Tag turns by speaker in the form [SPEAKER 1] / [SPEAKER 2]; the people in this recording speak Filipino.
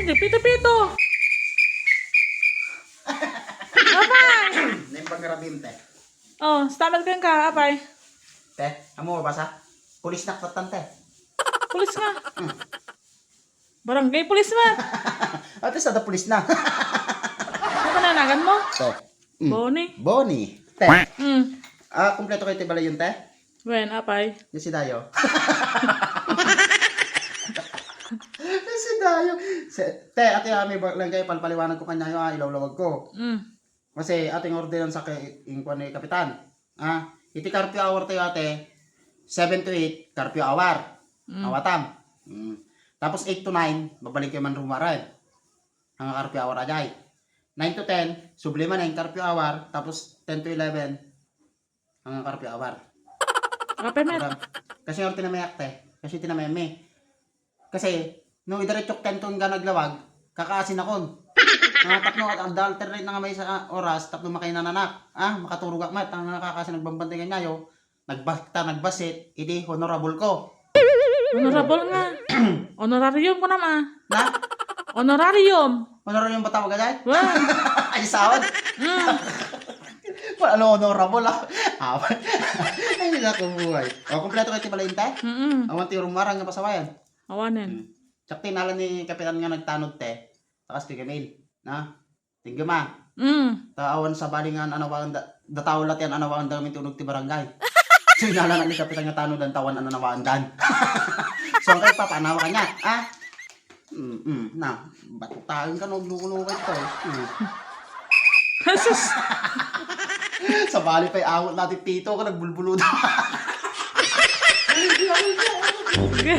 [SPEAKER 1] Pito-pito. Apay.
[SPEAKER 2] Nang pagkarabim, te.
[SPEAKER 1] Oh, stamel ka, apay.
[SPEAKER 2] Te, amo mabasa? Pulis na klatan, te.
[SPEAKER 1] Pulis nga. Barangay pulis man.
[SPEAKER 2] Ate, sa da pulis na.
[SPEAKER 1] Ano pananagan mo?
[SPEAKER 2] Te.
[SPEAKER 1] Boni.
[SPEAKER 2] Boni. Te. Kumpleto kayo tibala yun, te?
[SPEAKER 1] Wen, apay.
[SPEAKER 2] Yung si Dayo. Yung si Dayo. Te, ate, may lang kayo, palpaliwanag ko kanya yung ilawlawag ko. Kasi ating orderan sa ingkwan ni Kapitan. Iti curfew hour tayo ate, 7 to 8, curfew hour. Awatam. Tapos 8 to 9, babalik kayo man rumarad. Ang curfew hour ajay. 9 to 10, subliman na yung curfew hour. Tapos 10 to 11, ang curfew hour.
[SPEAKER 1] Apay met.
[SPEAKER 2] Kasi yung tinamayak te. Kasi tinameme. Kasi, nung idiretsok 10 to nga naglawag, kakaasin akon. Tatlo at alternate na nga may sa oras, tatlo makay nananak. Makaturugak mat, ang nakakasin nagbambantay kanyayo, nagbasit, idi honorable ko.
[SPEAKER 1] Honorable nga. Honorarium ko naman.
[SPEAKER 2] Na?
[SPEAKER 1] Honorarium.
[SPEAKER 2] Honorable yung batawag agad?
[SPEAKER 1] Wen.
[SPEAKER 2] Ay, sawad? Ano honorable Ay, naku buhay. Kompleto kayo pala yung te? Awan ti rumarang nga pasawayan.
[SPEAKER 1] Awanin.
[SPEAKER 2] Tsak tinala ni Kapitan nga nagtanod te. Takas ti Camille. Na? Tingga ma. Taawan sa balingan anawaan datawlat yan anawaan damin tunog ti barangay. So inala na ni Kapitan nga tanod ang tawan anawaan dan. So ang kayo papanawa ka niya. Na, batutahin ka naglukulukay to.
[SPEAKER 1] Jesus.
[SPEAKER 2] Sa bali pa'y awat natin pito ka nagbulbulo daw.
[SPEAKER 1] Sige.